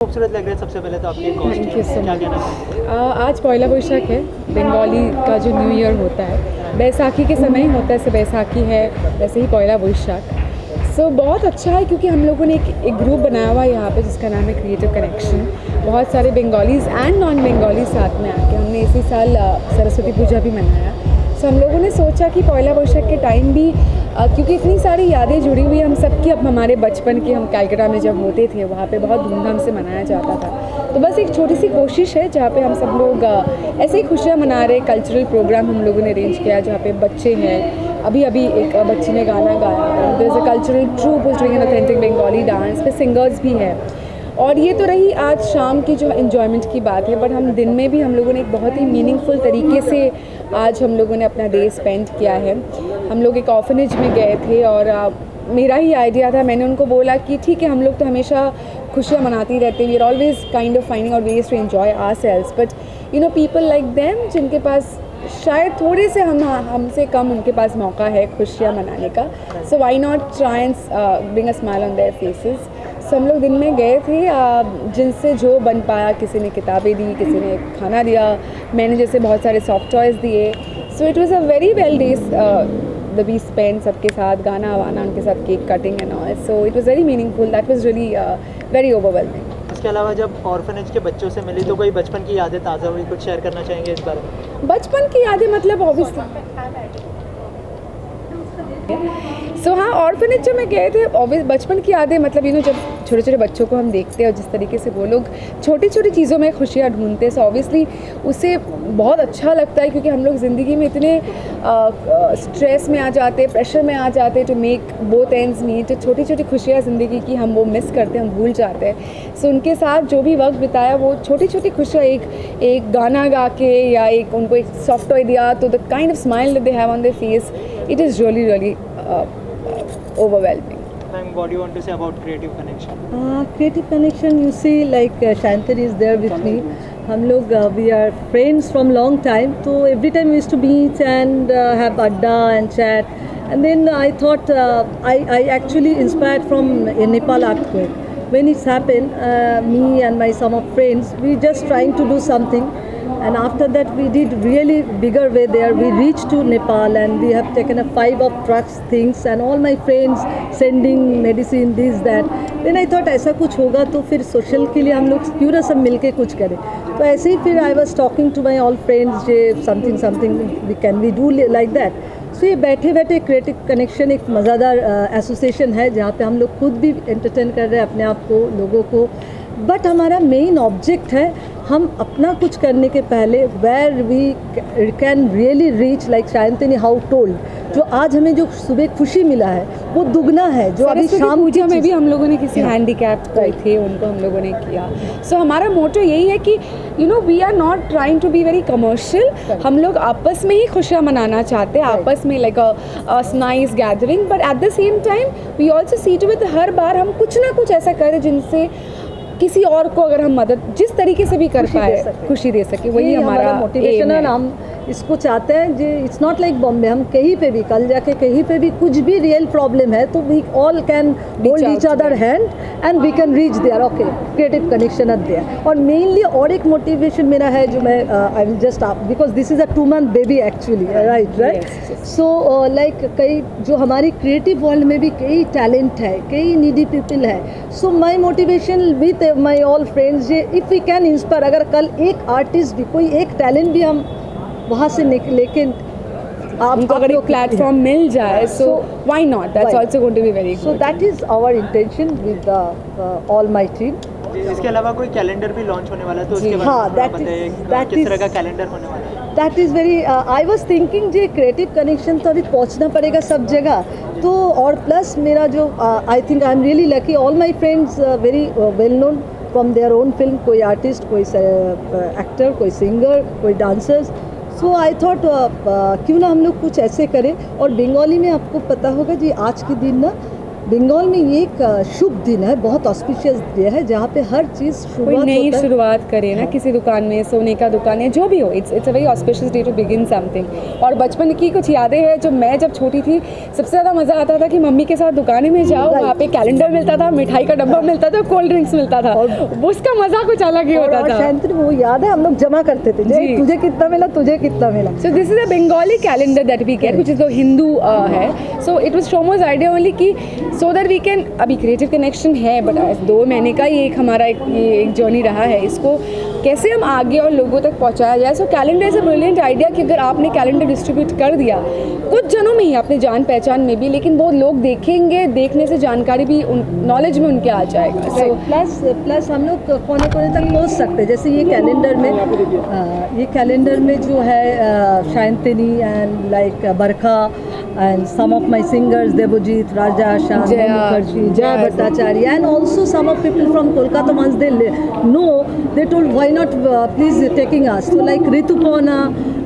खूबसूरत लग रहे हैं। सबसे पहले तो आपके कॉस्ट्यूम क्या कहना चाहेंगे? आज पहला वैशाख है, बंगाली का जो न्यू ईयर होता है बैसाखी के समय ही होता है, जैसे बैसाखी है वैसे ही पहला वैशाख। सो बहुत अच्छा है क्योंकि हम लोगों ने एक ग्रुप बनाया हुआ है यहाँ पे जिसका नाम है क्रिएटिव कनेक्शन। बहुत सारे बंगालीज एंड नॉन बंगाली साथ में आके हमने इसी साल सरस्वती पूजा भी मनाया। सो हम लोगों ने सोचा कि पहला वैशाख के टाइम भी क्योंकि इतनी सारी यादें जुड़ी हुई हम सबकी, अब हमारे बचपन की, हम कलकत्ता में जब होते थे वहाँ पे बहुत धूमधाम से मनाया जाता था। तो बस एक छोटी सी कोशिश है जहाँ पे हम सब लोग ऐसे ही खुशियाँ मना रहे। कल्चरल प्रोग्राम हम लोगों ने अरेंज किया जहाँ पे बच्चे हैं, अभी एक बच्ची ने गाना गाया, there is a cultural troupe is doing an authentic Bengali dance, पे सिंगर्स भी हैं। और ये तो रही आज शाम की जो इन्जॉयमेंट की बात है, बट हम दिन में भी हम लोगों ने एक बहुत ही मीनिंगफुल तरीके से आज हम लोगों ने अपना डे स्पेंड किया है। हम लोग एक ऑर्फनेज में गए थे और मेरा ही आइडिया था। मैंने उनको बोला कि ठीक है, हम लोग तो हमेशा खुशियाँ मनाती रहते हैं, we are always kind of finding our ways to enjoy ourselves, but you know people like them जिनके पास शायद थोड़े से हमसे कम उनके पास मौका है खुशियाँ मनाने का। So why not try and bring a smile on their faces. So हम लोग दिन में गए थे, जिनसे जो बन पाया, किसी ने किताबें दी, किसी ने खाना दिया, मैंने जैसे बहुत सारे सॉफ्ट टॉयज़ दिए। So it was a very well days the we spend सबके साथ, गाना वाना उनके साथ, cake cutting and all. So it was very meaningful, that was really very overwhelming. इसके अलावा जब ऑर्फनेज के बच्चों से मिली तो कोई बचपन की यादें ताज़ा हुई, कुछ शेयर करना चाहेंगे इस बारे में? बचपन की यादें मतलब ऑब्वियसली हाँ, ऑर्फनेज जब मैं गए थे ऑब्वियस बचपन की यादें मतलब जब छोटे छोटे बच्चों को हम देखते हैं और जिस तरीके से वो लोग छोटी छोटी चीज़ों में खुशियाँ ढूंढते हैं, सो ऑब्वियसली उससे बहुत अच्छा लगता है क्योंकि हम लोग ज़िंदगी में इतने स्ट्रेस में आ जाते हैं, प्रेशर में आ जाते हैं to make both ends meet. छोटी छोटी खुशियाँ ज़िंदगी की हम वो मिस करते हैं, हम भूल जाते हैं। सो उनके साथ जो भी वक्त बिताया वो छोटी छोटी खुशियाँ, एक गाना गा के या उनको एक सॉफ्ट टॉय दिया, तो the kind of smile that they have on their face, it is really overwhelming. Ma'am, what do you want to say about Creative Connection? Creative Connection, you see, like Shantari is there with me. हम लोग we are friends from long time. So every time we used to meet and have adda and chat. And then I thought I actually inspired from a Nepal earthquake. When it's happened, me and my some of friends, we just trying to do something. And after that we did really bigger way there. We reached to Nepal and we have taken a 5 of trucks things and all my friends sending medicine this that. Then I thought ऐसा कुछ होगा तो फिर social के लिए हम लोग क्यों ना सब मिलके कुछ करें। तो ऐसे ही फिर I was talking to my all friends J something we do like that. सो ये बैठे बैठे क्रिएटिव कनेक्शन एक मज़ेदार एसोसिएशन है जहाँ पे हम लोग खुद भी एंटरटेन कर रहे हैं अपने आप को, लोगों को। बट हमारा मेन ऑब्जेक्ट है हम अपना कुछ करने के पहले where we can really reach, like Shayantani how told, जो आज हमें जो सुबह खुशी मिला है वो दुगना है जो अभी शाम पूजा में भी हम लोगों ने किसी हैंडीकैप्ड कोई थे उनको हम लोगों ने किया। सो हमारा मोटो यही है कि we are not trying to be very commercial. हम लोग आपस में ही खुशियाँ मनाना चाहते हैं, आपस में like a nice gathering, but at the same time we also see to it हर बार हम कुछ ना कुछ ऐसा करें जिनसे किसी और को अगर हम मदद जिस तरीके से भी कर पाए खुशी दे सके, वही हमारा मोटिवेशन है। हम इसको चाहते हैं जे इट्स नॉट लाइक बॉम्बे, हम कहीं पे भी कल जाके कहीं पे भी कुछ भी रियल प्रॉब्लम है तो we all can hold each other hand and we can reach there. Okay, creative connection are there. और मेनली और एक मोटिवेशन मेरा है जो मैं I will just because this is a 2 month baby actually, right. So like कई जो हमारी क्रिएटिव वर्ल्ड में भी कई टैलेंट है, कई नीडी पीपल है। So my motivation with my all friends ये इफ़ वी कैन इंस्पायर, अगर कल एक आर्टिस्ट भी कोई एक टैलेंट भी हम वहाँ से लेके आपको अगर एक प्लेटफॉर्म मिल जाए, so why not, that's also going to be very good. So that is our intention with all my team. इसके अलावा कोई कैलेंडर भी लॉन्च होने वाला है तो उसके बारे में बताइए, किस तरह का कैलेंडर होने वाला है? That is very I was thinking J creative connection तो अभी पहुंचना पड़ेगा सब जगह, तो और प्लस मेरा जो I think I am really lucky, all my friends very well known from their own film, कोई आर्टिस्ट, कोई एक्टर, कोई सिंगर, कोई डांसर्स। सो आई थॉट क्यों ना हम लोग कुछ ऐसे करें। और बंगाली में आपको पता होगा जी आज के दिन ना बंगाल में ये एक शुभ दिन है, बहुत ऑस्पिशियस डे है, जहाँ पे हर चीज़ कोई नई शुरुआत करे ना, हाँ। किसी दुकान में, सोने का दुकान है, जो भी हो, it's a very auspicious day to begin something. और बचपन की कुछ यादें हैं जो मैं जब छोटी थी सबसे ज़्यादा मज़ा आता था कि मम्मी के साथ दुकान में जाओ, वहाँ पे कैलेंडर मिलता था, मिठाई का डब्बा मिलता था, कोल्ड ड्रिंक्स मिलता था, उसका मज़ा कुछ अलग ही होता था। शांति वो याद है, हम लोग जमा करते थे, तुझे कितना मिला, तुझे कितना मिला। So this is a Bengali calendar that we get, which is the Hindu है. So it was Shomo's idea only कि so that we can, अभी creative connection है, but 2 महीने का ये एक हमारा एक जर्नी रहा है, इसको कैसे हम आगे और लोगों तक पहुंचाया जाए। So calendar is a brilliant idea कि अगर आपने कैलेंडर डिस्ट्रीब्यूट कर दिया कुछ जनों में ही, अपने जान पहचान में भी, लेकिन वो लोग देखेंगे, देखने से जानकारी भी नॉलेज में उनके आ जाएगा। सो प्लस हम लोग कोने कोने तक पहुंच सकते हैं। जैसे ये कैलेंडर में जो है Shantini and like Barkha and some of my singers Devojit, Raja, Shan, Mukherjee, Jaya Bhattacharya, and also some of people from Kolkata, once they know, they told why not please taking us. So like Ritupona,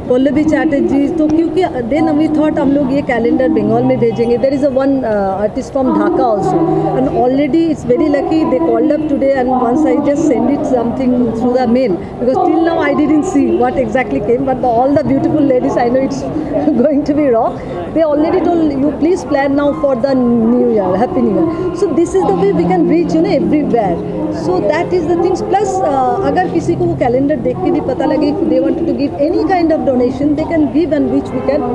Pallavi Chatterjee, तो क्योंकि then we thought हम लोग ये calendar Bengal में भेजेंगे। There is a one artist from Dhaka also, and already it's very lucky they called up today, and once I just send it something through the mail, because till now I didn't see what exactly came, but all the beautiful ladies, I know it's going to be rock, they already told you please plan now for the new year, happy new year. So this is the way we can reach, everywhere. So that is the things. Plus अगर किसी को वो calendar देख के भी पता लगे, if they want to give any kind of donation, they can give, and which we can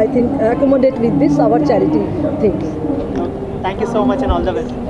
I think accommodate with this our charity things. Thank you so much and all the best.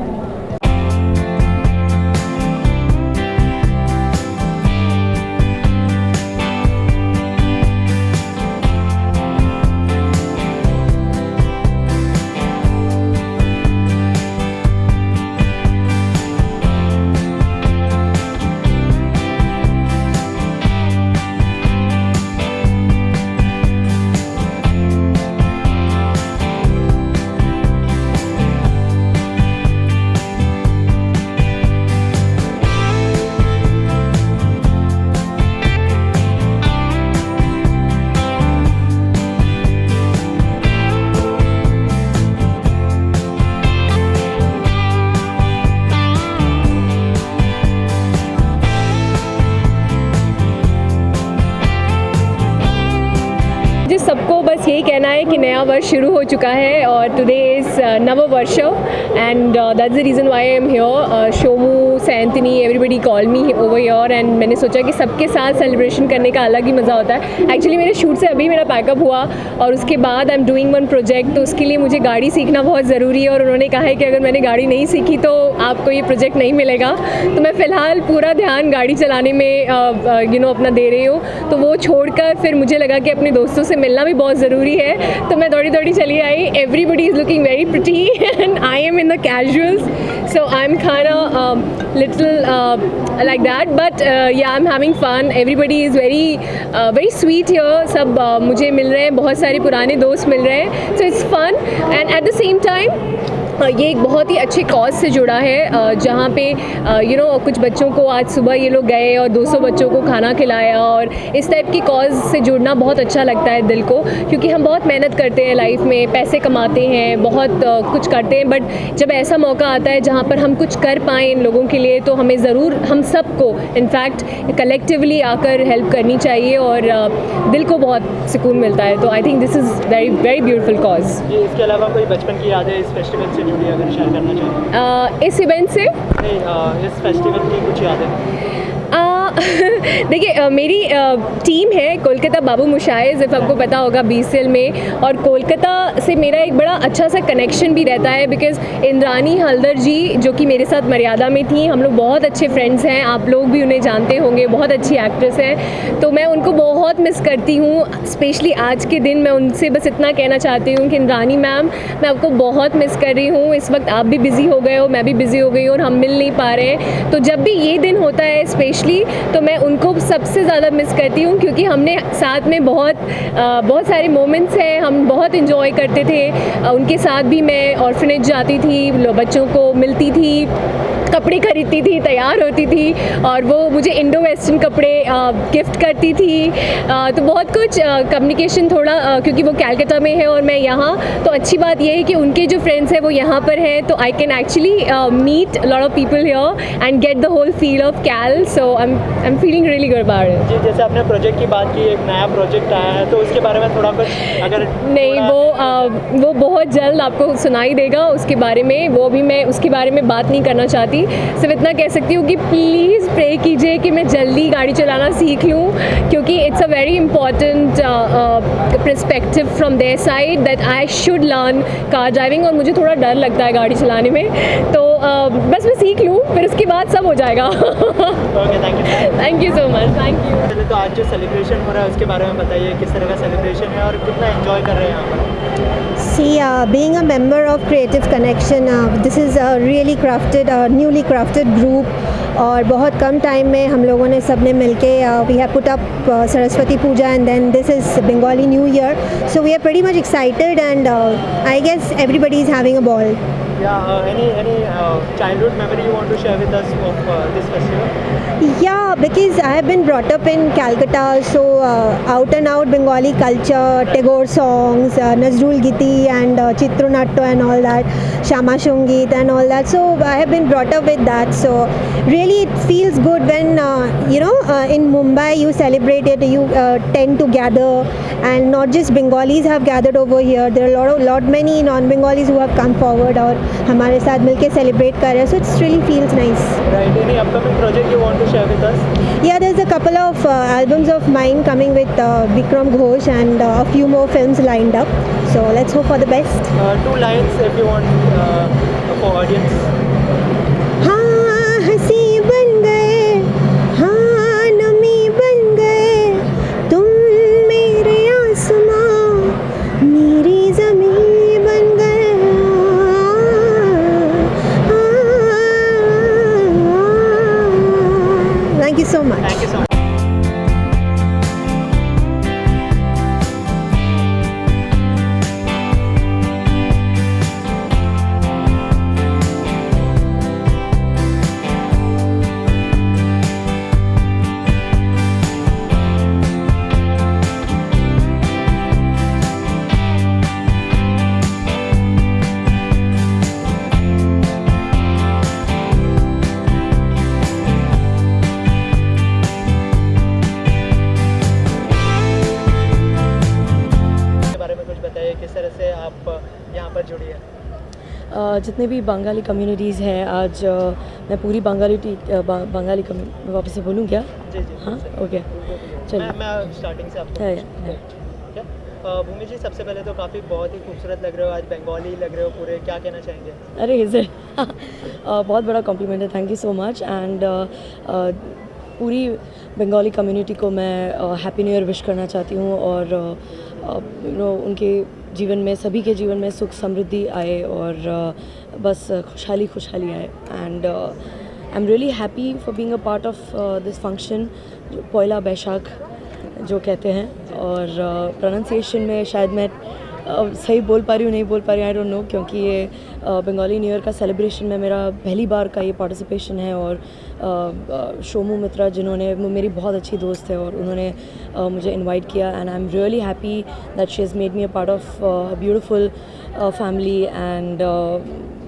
सबको बस यही कहना है कि नया वर्ष शुरू हो चुका है और टुडे इज़ नववर्ष and that's the reason why I am here. Shomu, Saintani, everybody call me over here and मैंने सोचा कि सबके साथ सेलिब्रेशन करने का अलग ही मज़ा होता है। एक्चुअली मेरे शूट से अभी मेरा पैकअप हुआ और उसके बाद I am doing one project, तो उसके लिए मुझे गाड़ी सीखना बहुत ज़रूरी है और उन्होंने कहा है कि अगर मैंने गाड़ी नहीं सीखी तो आपको ये प्रोजेक्ट नहीं मिलेगा। तो मैं फ़िलहाल पूरा ध्यान गाड़ी चलाने में अपना दे रही हूँ। तो वो छोड़कर फिर मुझे लगा कि अपने दोस्तों से मिलना भी बहुत ज़रूरी है, तो मैं दौड़ी दौड़ी चली आई। Everybody is looking very pretty and I am in the casuals, so I am kind little like that, but yeah, I'm having fun. Everybody is very sweet here. सब मुझे मिल रहे हैं, बहुत सारे पुराने दोस्त मिल रहे हैं, so it's fun and at the same time ये एक बहुत ही अच्छे कॉज से जुड़ा है जहाँ पे कुछ बच्चों को आज सुबह ये लोग गए और 200 बच्चों को खाना खिलाया और इस टाइप की कॉज से जुड़ना बहुत अच्छा लगता है दिल को, क्योंकि हम बहुत मेहनत करते हैं लाइफ में, पैसे कमाते हैं, बहुत कुछ करते हैं, बट जब ऐसा मौका आता है जहाँ पर हम कुछ कर पाएँ इन लोगों के लिए तो हमें ज़रूर, हम सबको इनफैक्ट कलेक्टिवली आकर हेल्प करनी चाहिए और दिल को बहुत सुकून मिलता है। तो I think this is very very beautiful cause. इसके अलावा कोई बचपन की यादें इस फेस्टिवल से जुड़ी अगर शेयर करना चाहिए? इस इवेंट से नहीं, इस फेस्टिवल की कुछ यादें? देखिए मेरी टीम है कोलकाता बाबू मुशाइज, इफ़ आपको पता होगा BCL में, और कोलकाता से मेरा एक बड़ा अच्छा सा कनेक्शन भी रहता है बिकॉज़ इंद्रानी हल्दर जी जो कि मेरे साथ मर्यादा में थी, हम लोग बहुत अच्छे फ्रेंड्स हैं, आप लोग भी उन्हें जानते होंगे, बहुत अच्छी एक्ट्रेस हैं, तो मैं उनको बहुत मिस करती हूँ। स्पेशली आज के दिन मैं उनसे बस इतना कहना चाहती हूँ कि इंद्रानी मैम, मैं आपको बहुत मिस कर रही हूँ। इस वक्त आप भी बिज़ी हो गए हो, मैं भी बिज़ी हो गई हूँ और हम मिल नहीं पा रहे हैं, तो जब भी ये दिन होता है स्पेशली तो मैं उनको सबसे ज़्यादा मिस करती हूँ, क्योंकि हमने साथ में बहुत सारे मोमेंट्स हैं, हम बहुत इन्जॉय करते थे। उनके साथ भी मैं ऑर्फनेज जाती थी, बच्चों को मिलती थी, कपड़े खरीदती थी, तैयार होती थी और वो मुझे इंडो वेस्टर्न कपड़े गिफ्ट करती थी। तो बहुत कुछ कम्युनिकेशन थोड़ा क्योंकि वो कैलकाटा में है और मैं यहाँ, तो अच्छी बात ये है कि उनके जो फ्रेंड्स हैं वो यहाँ पर हैं, तो I can actually meet lot of people here and get the whole feel of cal. So I am feeling really good about it. जी, जैसे आपने प्रोजेक्ट की बात की, एक नया प्रोजेक्ट आया है, तो उसके बारे में थोड़ा कुछ अगर नहीं, वो बहुत जल्द आपको सुनाई देगा उसके बारे में। वो भी मैं उसके बारे में बात नहीं करना चाहती, सिर्फ इतना कह सकती हूँ कि प्लीज़ प्रे कीजिए कि मैं जल्दी गाड़ी चलाना सीख लूँ, क्योंकि it's a very important perspective from their side that I should learn car driving. और मुझे थोड़ा डर लगता है गाड़ी चलाने में, तो बस मैं सीख लूँ, फिर उसके बाद सब हो जाएगा। Thank you so much, thank you. पहले तो आज जो सेलिब्रेशन हो रहा है उसके बारे में बताइए, किस तरह का सेलिब्रेशन है और कितना एंजॉय कर रहे हैं यहाँ पर? See, being a member of Creative Connection, this is a really crafted, newly crafted group. और बहुत कम टाइम में हम लोगों ने सब ने मिल के we have put up Saraswati Puja and then this is Bengali new year, so we are pretty much excited and I guess everybody is having a ball. Yeah, any childhood memory you want to share with us of this festival? Yeah, because I have been brought up in Calcutta, so out and out Bengali culture, Tagore songs, Nazrul Giti and Chitranatya and all that, Shama Shungeet and all that. So I have been brought up with that. So really it feels good when in Mumbai you celebrate it, you tend to gather, and not just Bengalis have gathered over here. There are lot many non-Bengalis who have come forward और हमारे साथ मिलके celebrate कर रहे हैं, so it really feels nice. Right. Any upcoming project you want to share with us? Yeah, there's a couple of albums of mine coming with Vikram Ghosh and a few more films lined up. So let's hope for the best. 2 lines if you want for audience. हाँ हंसी बन गए, हाँ नमी बन गए, तुम मेरे आसमां मेरी ज़मीं बन गए। Thank you so much. Thank you so much. किस तरह से आप यहाँ पर जुड़ी है? जितने भी बंगाली कम्युनिटीज़ हैं, आज मैं पूरी बंगाली वापस से बोलूँ क्या? जी जी। हाँ, ओके, चलिए। मैं स्टार्टिंग से आपको भूमि जी, सबसे पहले तो काफ़ी बहुत ही खूबसूरत लग रहे हो, आज बंगाली लग रहे हो पूरे, क्या कहना चाहेंगे? अरे इज़ बहुत बड़ा कॉम्प्लीमेंट है, thank you so much. And पूरी बंगाली कम्युनिटी को मैं हैप्पी न्यू ईयर विश करना चाहती हूँ, और उनके जीवन में, सभी के जीवन में सुख समृद्धि आए और बस खुशहाली आए। And I am really happy for being a part of this function, जो पहला बैशाख जो कहते हैं, और प्रोनाउंसिएशन में शायद मैं सही बोल पा रही हूँ, नहीं बोल पा रही, आई डोंट नो, क्योंकि ये बंगाली न्यू ईयर का सेलिब्रेशन में मेरा पहली बार का ये पार्टिसिपेशन है। और शोमू मित्रा, जिन्होंने, मेरी बहुत अच्छी दोस्त है और उन्होंने मुझे इनवाइट किया, and I am really happy that she has made me a part of beautiful family, and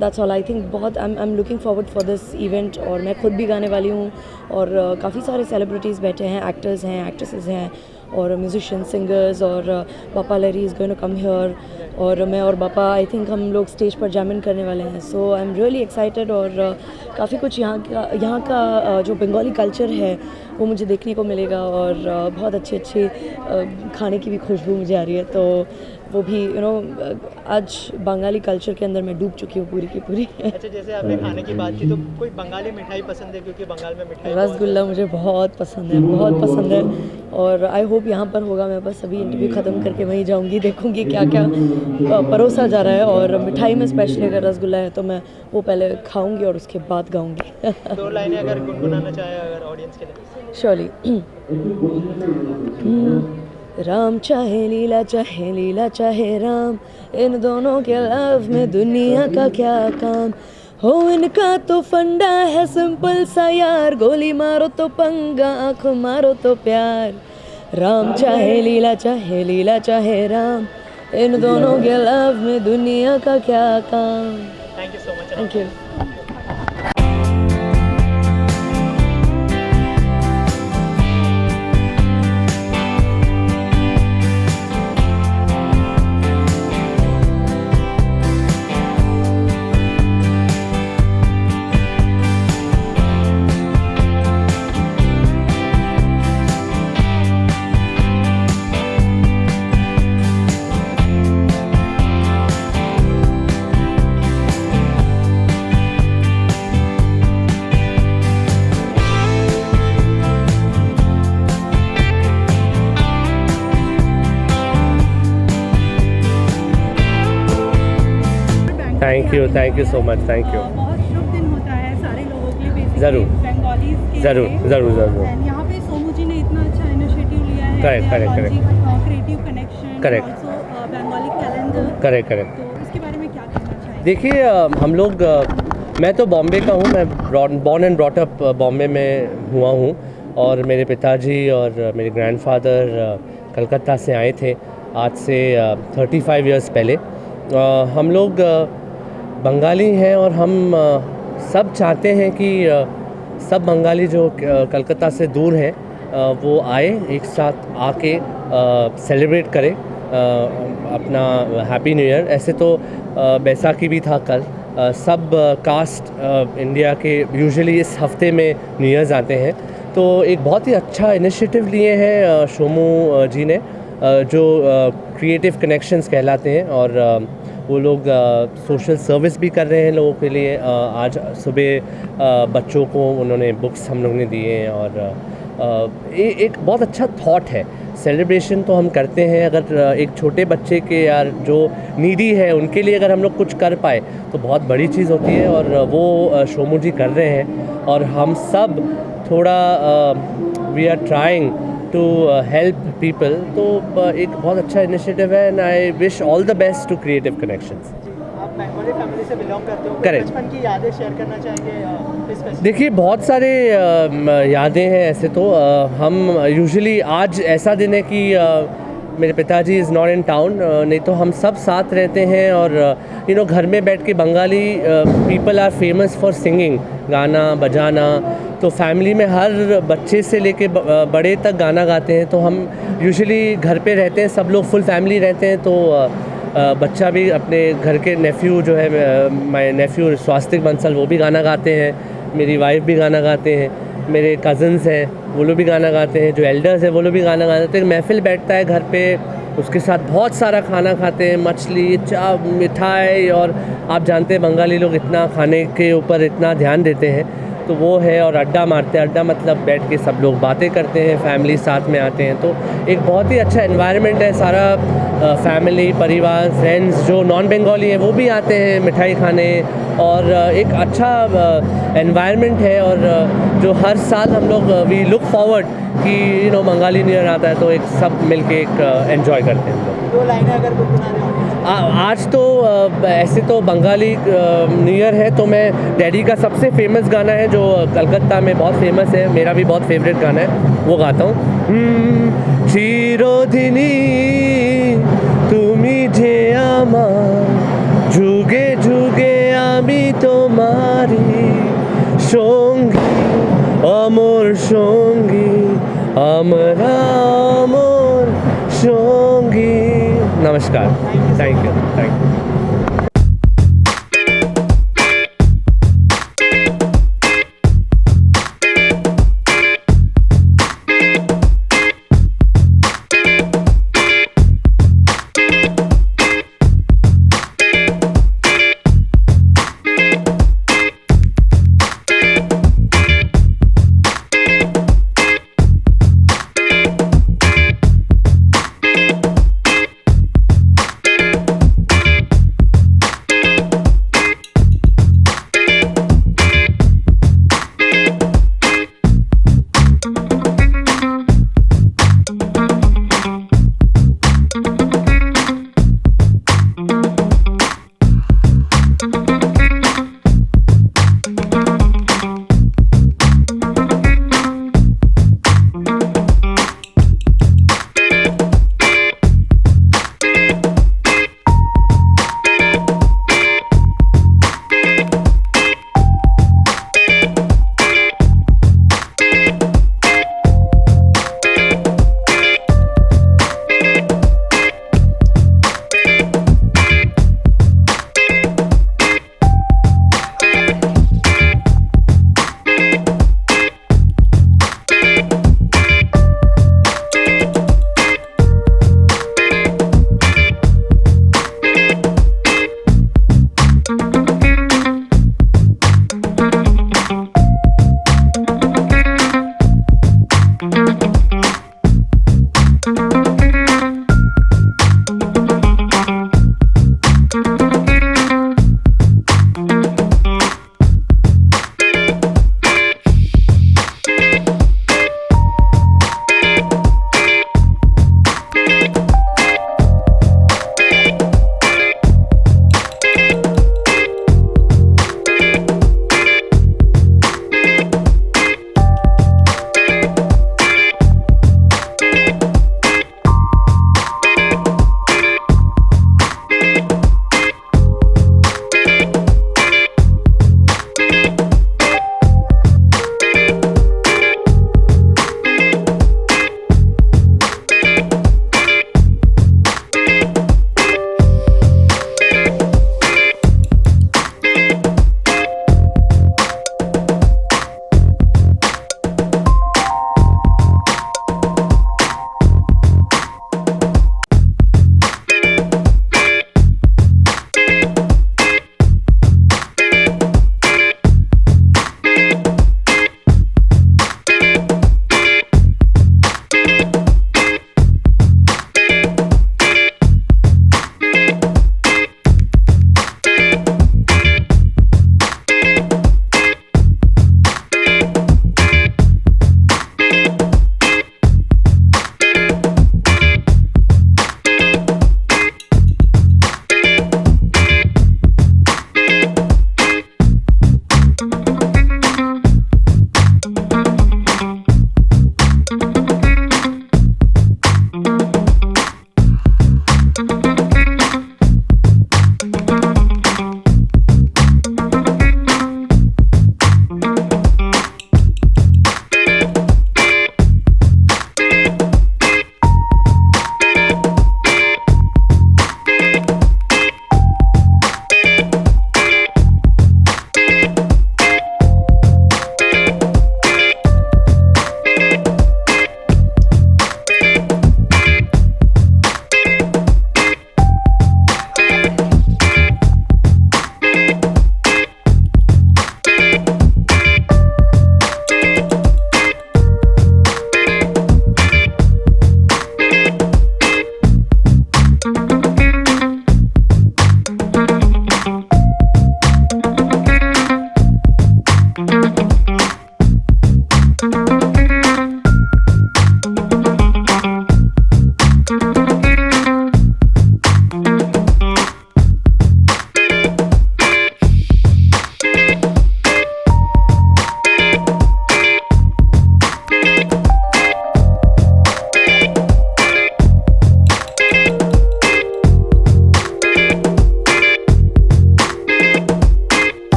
that's all. I think बहुत I am looking forward for this event, और मैं खुद भी गाने वाली हूँ, और काफ़ी सारे सेलिब्रिटीज़ बैठे हैं, एक्टर्स हैं, एक्ट्रेसेस हैं, और म्यूजिशियन, सिंगर्स, और Bappa Lahiri is going to come here, और मैं और बापा आई थिंक हम लोग स्टेज पर जैमिंग करने वाले हैं। सो आई एम रियली एक्साइटेड, और काफ़ी कुछ यहाँ का जो बंगाली कल्चर है वो मुझे देखने को मिलेगा, और बहुत अच्छे खाने की भी खुशबू मुझे आ रही है, तो वो भी आज बंगाली कल्चर के अंदर मैं डूब चुकी हूँ पूरी की पूरी। अच्छा, जैसे आपने खाने की बात की, तो कोई बंगाली मिठाई पसंद है? क्योंकि बंगाल में मिठाई रसगुल्ला मुझे बहुत पसंद है, बहुत पसंद है, और आई होप यहाँ पर होगा। मैं बस अभी इंटरव्यू ख़त्म करके वहीं जाऊँगी, देखूँगी क्या क्या परोसा जा रहा है, और मिठाई में स्पेशली अगर रसगुल्ला है तो मैं वो पहले खाऊँगी और उसके बाद गाऊँगी। 2 लाइनें अगर गुनगुनाना चाहे अगर ऑडियंस के लिए? श्योरली। राम चाहे लीला चाहे राम, इन दोनों के लव में दुनिया का क्या काम। हो इनका तो फंडा है सिंपल सा यार, गोली मारो तो पंगा, आँख मारो तो प्यार, राम चाहे लीला चाहे राम, इन दोनों के लव में दुनिया का क्या काम। Thank you so much. Thank you. Thank you so much, thank you. बहुत शुभ दिन होता है सारे लोगों के लिए, बेसिकली ज़रूर। बंगालीज के ज़रूर लिए। ज़रूर ज़रूर। And यहाँ पे सोमू जी ने इतना अच्छा इनिशिएटिव लिया है, Correct, correct, correct. Creative connection, Correct. Also Bengali calendar. Correct correct. तो इसके बारे में क्या कहना चाहेंगे? देखिए हम लोग मैं तो बॉम्बे का हूँ, मैं born and brought up Bombay में हुआ हूँ, और मेरे पिताजी और मेरे ग्रैंडफादर कलकत्ता से आए थे आज से 35 इयर्स पहले। हम लोग बंगाली हैं और हम सब चाहते हैं कि सब बंगाली जो कलकत्ता से दूर हैं वो आए, एक साथ आके सेलिब्रेट करें अपना हैप्पी न्यू ईयर। ऐसे तो बैसाखी भी था कल। सब कास्ट इंडिया के यूजुअली इस हफ्ते में न्यू ईयर्स आते हैं, तो एक बहुत ही अच्छा इनिशिएटिव लिए हैं शोमू जी ने, जो क्रिएटिव कनेक्शंस कहलाते हैं, और वो लोग सोशल सर्विस भी कर रहे हैं लोगों के लिए। आज सुबह बच्चों को उन्होंने बुक्स हम लोग ने दिए हैं, और एक बहुत अच्छा थॉट है। सेलिब्रेशन तो हम करते हैं, अगर एक छोटे बच्चे के यार जो नीडी है उनके लिए अगर हम लोग कुछ कर पाए तो बहुत बड़ी चीज़ होती है, और वो शोमू जी कर रहे हैं, और हम सब थोड़ा we are trying to help people. तो एक बहुत अच्छा इनिशिएटिव है, and I wish all the best to creative connections. आप बंगाली फैमिली से बिलोंग करते हो, Correct. बचपन की यादें शेयर करना चाहेंगे इस फेस्टिवल? देखिए बहुत सारे यादें हैं ऐसे तो। हम यूजुअली आज ऐसा दिन है कि मेरे पिताजी इज़ नॉट इन टाउन, नहीं तो हम सब साथ रहते हैं, और घर में बैठ के Bengali people are famous for singing, गाना बजाना। तो फैमिली में हर बच्चे से लेके बड़े तक गाना गाते हैं। तो हम यूजुअली घर पे रहते हैं, सब लोग फुल फैमिली रहते हैं, तो बच्चा भी अपने घर के नेफ्यू जो है, माय नेफ्यू स्वास्तिक बंसल, वो भी गाना गाते हैं, मेरी वाइफ भी गाना गाते हैं, मेरे कज़न्स हैं वो लोग भी गाना गाते हैं, जो एल्डर्स हैं वो लोग भी गाना गाते हैं। तो एक महफिल बैठता है घर पे, उसके साथ बहुत सारा खाना खाते हैं, मछली, चाप, मिठाई, और आप जानते हैं बंगाली लोग इतना खाने के ऊपर इतना ध्यान देते हैं, तो वो है। और अड्डा मारते हैं, अड्डा मतलब बैठ के सब लोग बातें करते हैं, फैमिली साथ में आते हैं, तो एक बहुत ही अच्छा एनवायरनमेंट है। सारा फैमिली, परिवार, फ्रेंड्स जो नॉन बंगाली हैं वो भी आते हैं मिठाई खाने, और एक अच्छा एनवायरनमेंट है। और जो हर साल हम लोग वी लुक फॉरवर्ड कि बंगाली न्यू ईयर आता है, तो एक सब मिलके एक एंजॉय करते हैं हम लोग। 2 लाइनें अगर गुनगुना रहे हो आज तो ऐसे तो बंगाली न्यू ईयर है, तो मैं डैडी का सबसे फेमस गाना है जो कलकत्ता में बहुत फेमस है, मेरा भी बहुत फेवरेट गाना है, वो गाता हूँ। चिरदिनी तुमी जे आमार, जुगे जुगे आमी तोमारी सঙ্গী, अमर सঙ্গী, আমরা अमर सঙ্গী। नमस्कार, थैंक यू।